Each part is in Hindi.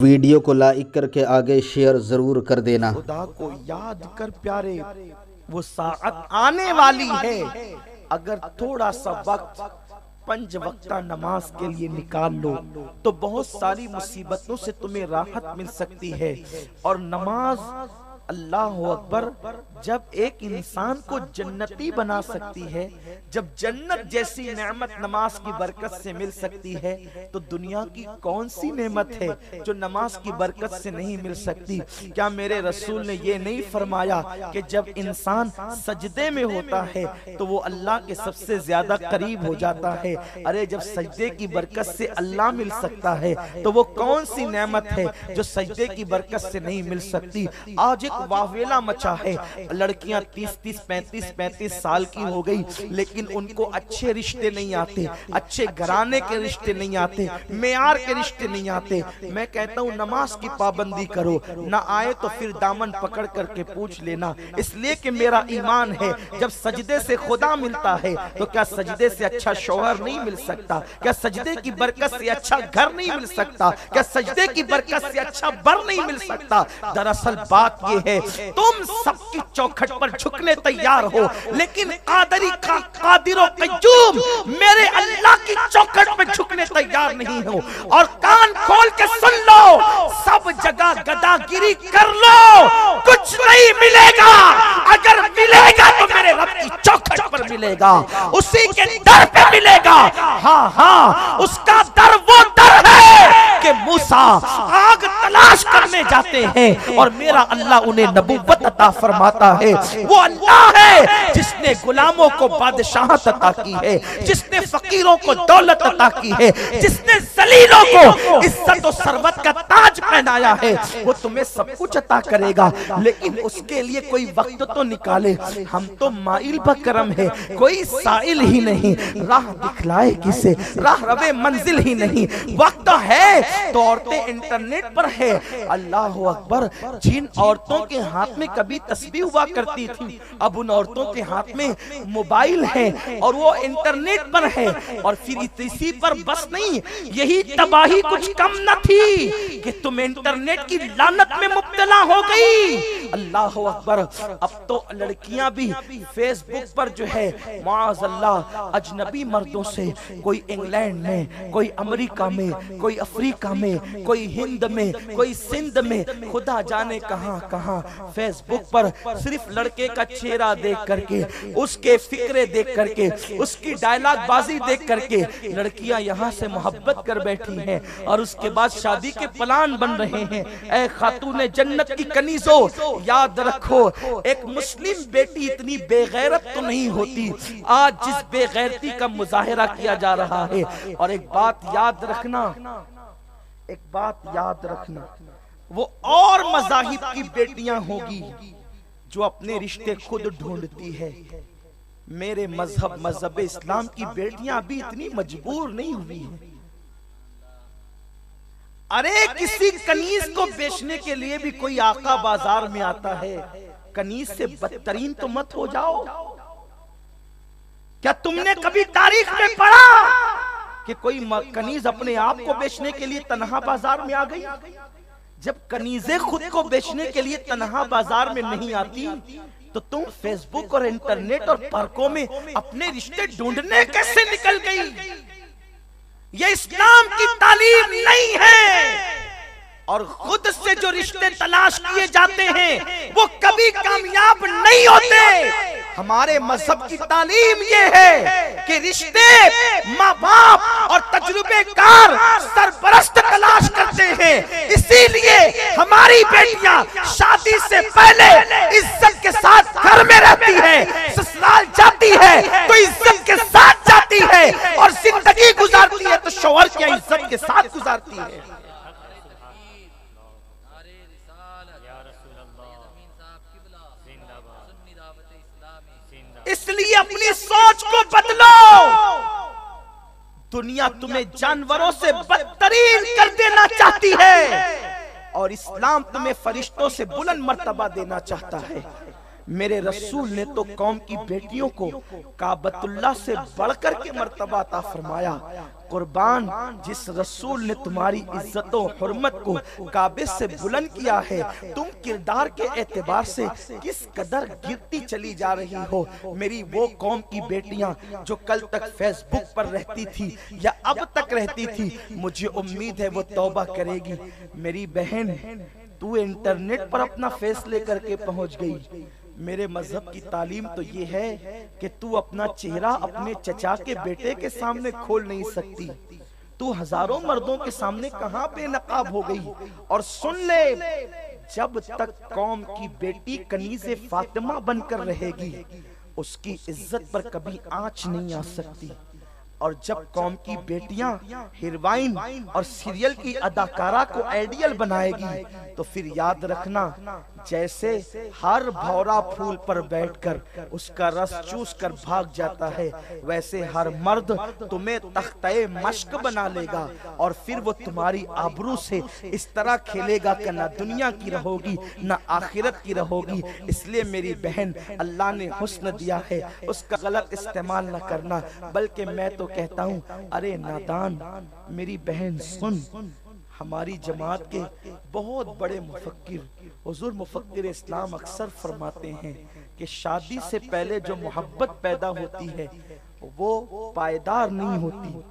वीडियो को लाइक करके आगे शेयर जरूर कर देना। खुदा को याद कर प्यारे, वो साअत आने वाली है। अगर थोड़ा सा वक्त 5 वक्ता नमाज के लिए निकाल लो तो बहुत सारी मुसीबतों से तुम्हें राहत मिल सकती है। और नमाज अल्लाह अकबर जब एक इंसान को जन्नती बना सकती है, जब जन्नत जैसी नेमत नमाज की बरकत से मिल सकती है, तो दुनिया की कौन सी नेमत है जो नमाज की बरकत से नहीं मिल सकती। क्या मेरे रसूल ने ये नहीं फरमाया कि जब इंसान सजदे में होता है तो वो अल्लाह के सबसे ज्यादा करीब हो जाता है। अरे जब सजदे की बरकत से अल्लाह मिल सकता है तो वो कौन सी नेमत है जो सजदे की बरकत से नहीं मिल सकती। आज वावेला मचा है, लड़कियां 30-30, 35-35 साल की हो गई, लेकिन उनको अच्छे रिश्ते नहीं आते, अच्छे घराने के रिश्ते नहीं आते, मेयार के रिश्ते नहीं आते। मैं कहता हूं नमाज की पाबंदी करो, ना आए तो फिर दामन पकड़ करके पूछ लेना, इसलिए कि मेरा ईमान है जब सजदे से खुदा मिलता है तो क्या सजदे से अच्छा शौहर नहीं मिल सकता? क्या सजदे की बरकत से अच्छा घर नहीं मिल सकता? क्या सजदे की बरकत से अच्छा बर नहीं मिल सकता? दरअसल बात ये है, तुम सबकी चौखट पर झुकने तैयार हो, लेकिन कादिरो कय्यूम मेरे अल्लाह की चौखट पर झुकने तैयार नहीं हो। और कान खोल के सुन लो, सब जगह गदागिरी कर लो, कुछ नहीं मिलेगा। अगर मिलेगा तो मेरे रब की चौखट पर मिलेगा, उसी के दर पे मिलेगा। हाँ हाँ, उसका दर वो दर है कि मूसा आग तलाश करने जाते हैं और मेरा अल्लाह उन्हें नबूवत अता फरमाता है। वो अल्लाह है जिसने गुलामों को बादशाहत अता की है, जिसने फकीरों को दौलत अता की है, जिसने जलीलों को इज्जत और सरवत का ताज पहनाया है। वो तुम्हें सब कुछ अता करेगा, लेकिन उसके लिए कोई वक्त तो निकाले। हम तो माइल बकरम है, कोई साइल ही नहीं, राह दिखलाए किसे, राह रवे मंजिल ही नहीं। वक्त है तो औरतें इंटरनेट पर है। अल्लाह अकबर, जिन औरतों के हाथ में कभी तस्बीह हुआ करती थी, अब उन औरतों के हाथ में मोबाइल है और वो इंटरनेट पर है। और फिर इसी पर बस नहीं, यही तबाही कुछ कम न थी कि तुम इंटरनेट की लानत में मुब्तला हो गई। अल्लाह अकबर, अब तो लड़कियां भी फेसबुक पर जो है माअज़ल्लाह अजनबी मर्दों से, कोई इंग्लैंड में, कोई अमेरिका में, कोई अफ्रीका में, कोई हिंद में, कोई सिंध में, खुदा जाने कहां कहां फेसबुक पर सिर्फ लड़के का चेहरा देख करके, उसके फिक्रे देख करके, उसकी डायलॉग बाजी देख करके लड़कियां यहां से मोहब्बत कर बैठी हैं और उसके बाद शादी के प्लान बन रहे हैं। ऐ खातूने जन्नत की कनीजो, याद रखो एक मुस्लिम बेटी इतनी बेगैरत तो नहीं होती आज जिस बेगैरती का मुजाहिरा किया जा रहा है। और एक बात याद रखना, एक बात याद रखना, वो और मज़ाहिब की बेटियां होगी जो अपने रिश्ते खुद ढूंढती है। मेरे मजहब इस्लाम की बेटियां अभी इतनी मजबूर नहीं हुई है। अरे किसी कनीज को बेचने के लिए भी कोई आका बाजार में आता है, कनीज से बदतरीन तो मत हो जाओ। क्या तुमने कभी तारीख में पढ़ा कि कोई कनीज अपने आप को बेचने के लिए तन्हा बाजार में आ गई? जब कनीजें खुद को बेचने के लिए तन्हा बाजार में नहीं आती तो तुम फेसबुक और इंटरनेट और पार्कों में अपने रिश्ते ढूंढने कैसे निकल गई? ये इस्लाम की तालीम नहीं है। और खुद से जो रिश्ते तलाश किए जाते हैं वो कभी कामयाब नहीं होते। हमारे मजहब की तालीम ये है कि रिश्ते माँ बाप और तजुर्बेकार सरपरस्त तलाश करते हैं। इसीलिए हमारी बेटियां शादी से पहले इज्जत के साथ घर में रहती है, ससुराल जाती है तो इज्जत के साथ जाती है, और जिंदगी गुजारती है तो शौहर की इज्जत के साथ गुजारती है। इसलिए अपनी सोच को बदलो। दुनिया तुम्हें जानवरों से बदतरीन कर देना चाहती है और इस्लाम तुम्हें फरिश्तों से बुलंद मर्तबा देना चाहता है। मेरे रसूल ने तो कौम की बेटियों को काबतुल्लाह से बढ़कर के मर्तबा अता फरमाया। कुर्बान जिस रसूल ने तुम्हारी इज्जत और हुर्मत को काबे से बुलंद किया है, तुम किरदार के एतबार से किस कदर गिरती चली जा रही हो। मेरी वो कौम की बेटियां जो कल तक फेसबुक पर रहती थी या अब तक रहती थी, मुझे उम्मीद है वो तौबा करेगी। मेरी बहन, तू इंटरनेट पर अपना फेस लेकर के पहुंच गई। मेरे मजहब की तालीम तो ये है कि तू अपना चेहरा अपने चचा के बेटे के सामने खोल नहीं सकती। तू हजारों मर्दों के सामने कहां बेनकाब हो गई। और सुन ले, जब तक कौम की बेटी कनीज़े फातिमा बनकर रहेगी, उसकी इज्जत पर कभी आंच नहीं आ सकती। और जब कौम की बेटियां हीरोइन और सीरियल की अदाकारा को आइडियल बनाएगी, तो फिर याद रखना, जैसे हर भौरा फूल पर बैठकर उसका रस चूस कर भाग जाता है, वैसे हर मर्द तुम्हें तख्ते मश्क बना लेगा और फिर वो तुम्हारी आबरू से इस तरह खेलेगा कि ना दुनिया की रहोगी ना आखिरत की रहोगी। इसलिए मेरी बहन, अल्लाह ने हुस्न दिया है, उसका गलत इस्तेमाल न करना। बल्कि मैं तो कहता हूँ, अरे नादान मेरी बहन सुन, हमारी जमात के बहुत बड़े मुफक्किर हुजूर मुफक्किर इस्लाम अक्सर फरमाते हैं कि शादी से पहले जो मोहब्बत पैदा होती है वो पायदार नहीं होती,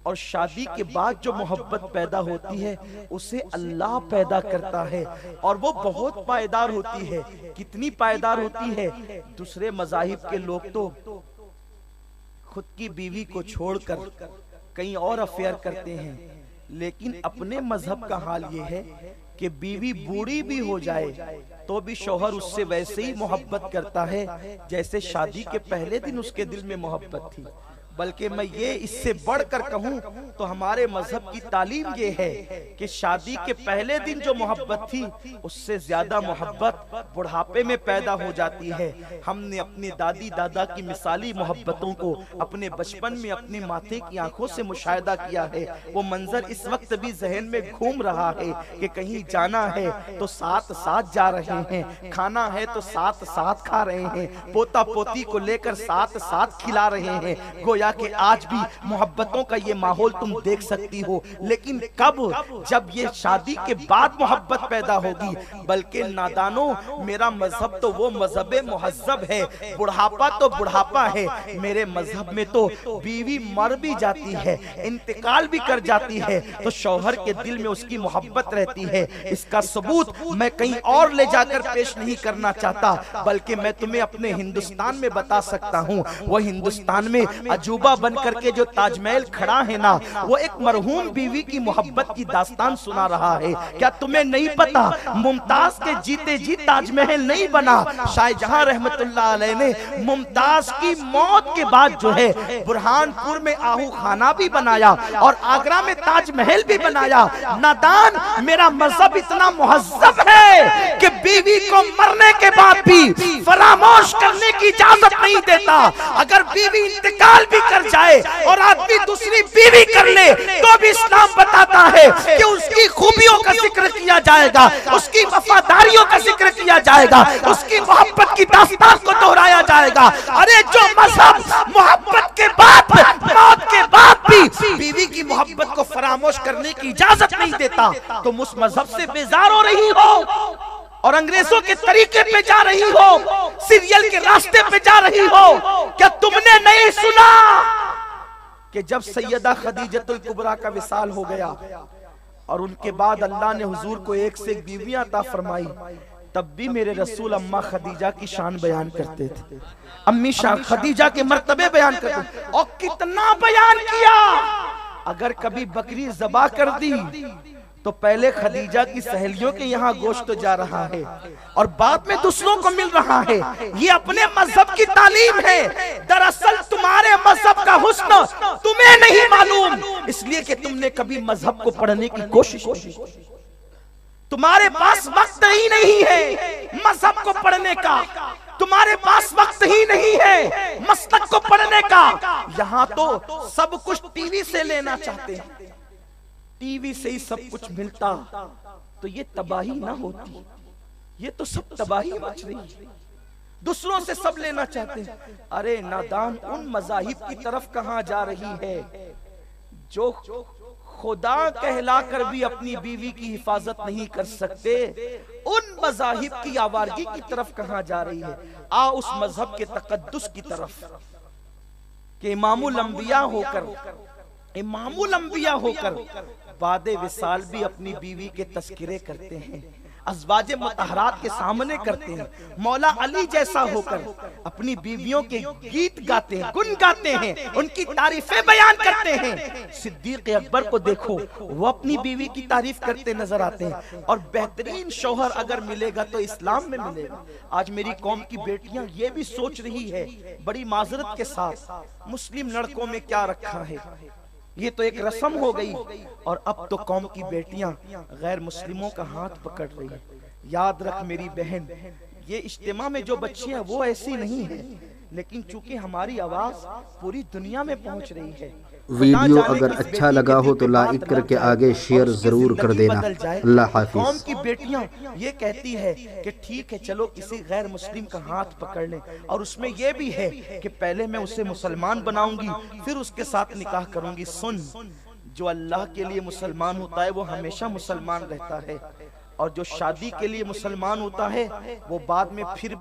और शादी के बाद जो मोहब्बत पैदा होती है उसे अल्लाह पैदा करता है, और वो बहुत पायदार होती है। कितनी पायदार होती है? दूसरे मज़ाहिब के लोग तो खुद की बीवी को छोड़कर कहीं और अफेयर करते हैं, लेकिन अपने मजहब का हाल ये है कि बीवी बूढ़ी भी हो जाए तो भी शौहर उससे वैसे ही मोहब्बत करता है जैसे शादी के पहले दिन उसके दिल में मोहब्बत थी। बल्कि मैं ये इससे बढ़कर कहूँ तो हमारे मजहब की तालीम ये है कि शादी के पहले दिन जो मोहब्बत थी उससे ज्यादा मोहब्बत बुढ़ापे में पैदा हो जाती है। हमने अपने दादी दादा की मिसाली मोहब्बतों को अपने बचपन में अपने माथे की आंखों से मुशाहिदा किया है। वो मंजर इस वक्त भी जहन में घूम रहा है कि कहीं जाना है तो साथ साथ जा रहे हैं, खाना है तो साथ साथ खा रहे हैं, पोता पोती को लेकर साथ साथ खिला रहे हैं। गोया कि आज भी मोहब्बतों का ये माहौल तुम देख सकती हो, लेकिन कब? जब ये शादी के बाद मोहब्बत पैदा होगी। बल्कि नादानो, मेरा मजहब तो वो मजहब मुहज्जब है, बुढ़ापा तो बुढ़ापा है। मेरे मजहब में तो बीवी मर भी जाती है, इंतकाल भी कर जाती है, तो शौहर के दिल में उसकी मोहब्बत रहती है। इसका सबूत मैं कहीं और ले जाकर पेश नहीं करना चाहता, बल्कि मैं तुम्हें अपने हिंदुस्तान में बता सकता हूँ। वो हिंदुस्तान में अजूबा बन करके जो ताजमहल खड़ा है ना, वो एक मरहूम बीवी की मोहब्बत की दास्तान सुना रहा है। क्या तुम्हें नहीं पता, मुमताज के जीते जी ताजमहल नहीं बना, शाहजहां रहमतुल्लाह अलैह ने मुमताज की मौत के बाद जो है बुरहानपुर में आहू खाना भी बनाया और आगरा में ताजमहल भी बनाया। नादान, मेरा मजहब इतना मुहज्जब है कि बीवी को मरने के बाद भी फरामोश करने की इजाजत नहीं देता। अगर बीवी इंतकाल भी कर जाए और आदमी दूसरी बीवी कर ले तो भी इस्लाम बताता है कि उसकी खूबियों का जिक्र किया जाएगा, उसकी वफादारियों का जिक्र किया जाएगा, उसकी मोहब्बत की दास्तान को दोहराया जाएगा। अरे जो मजहब मोहब्बत के बाद, मौत के बाद भी बीवी की मोहब्बत को फरामोश करने की इजाजत नहीं देता, तुम उस मजहब से बेजार हो रही हो और अंग्रेजों के तरीके पे जा रही हो, सीरियल के रास्ते पे जा रही हो। क्या तुमने नहीं सुना कि जब सैयदा खदीजतुल कुबरा का विसाल हो गया और उनके बाद अल्लाह ने हुजूर को एक से एक बीवियां अता फरमाई, तब भी मेरे रसूल अम्मा खदीजा की शान बयान करते थे, अम्मी शान खदीजा के मर्तबे बयान करते थे। और कितना बयान किया, अगर कभी बकरी ज़बा कर दी तो पहले खदीजा की सहेलियों के यहाँ गोश्त जा रहा है और बाद में दूसरों को मिल रहा है। ये अपने मजहब की तालीम है। दरअसल तुम्हारे मजहब का हुस्न तुम्हें नहीं मालूम, इसलिए कि तुमने कभी मजहब को पढ़ने की कोशिश नहीं की। तुम्हारे पास वक्त ही नहीं है मजहब को पढ़ने का, तुम्हारे पास वक्त ही नहीं है मसलक को पढ़ने का। यहाँ तो सब कुछ टीवी से लेना चाहते हैं, टीवी से ही सब कुछ मिलता तो ये तबाही ना होती। ये तो सब तबाही मच रही है, दूसरों से सब लेना चाहते हैं। अरे नादान, उन मजाहिब की तरफ कहां जा रही है जो खुदा कहलाकर भी अपनी बीवी की हिफाजत नहीं कर सकते, उन मज़ाहिब की आवारगी की तरफ कहां जा रही है? आ उस मजहब के तकद्दुस की तरफ कि इमामुल अंबिया होकर बादे विसाल भी अपनी बीवी के तस्किरे करते हैं, अज़वाजे मुतहरात के सामने करते हैं। मौला अली जैसा होकर अपनी बीवियों के गीत गाते हैं, गुन गाते हैं, उनकी तारीफें बयान करते हैं। सिद्दीक अकबर को देखो, वो अपनी बीवी की तारीफ करते नजर आते हैं। और बेहतरीन शौहर अगर मिलेगा तो इस्लाम में मिलेगा। आज मेरी कौम की बेटियां ये भी सोच रही है बड़ी माजरत के साथ, मुस्लिम लड़कों में क्या रखा है, ये तो एक रस्म हो गई। और अब तो कौम की बेटियां गैर मुस्लिमों का हाथ पकड़ रही है। याद रख मेरी बहन, ये इज्तिमा में जो बच्ची हैं वो ऐसी नहीं है, लेकिन चूंकि हमारी आवाज पूरी दुनिया में पहुंच रही है। वीडियो अगर अच्छा लगा हो तो लाइक करके आगे शेयर जरूर कर देना। अल्लाह हाफिज। कौम की बेटियां ये कहती है कि ठीक है चलो किसी गैर मुस्लिम का हाथ पकड़ लें, और उसमें ये भी है कि पहले मैं उसे मुसलमान बनाऊंगी फिर उसके साथ निकाह करूंगी। सुन, जो अल्लाह के लिए मुसलमान होता है वो हमेशा मुसलमान रहता है, और जो शादी के लिए मुसलमान होता है वो बाद में फिर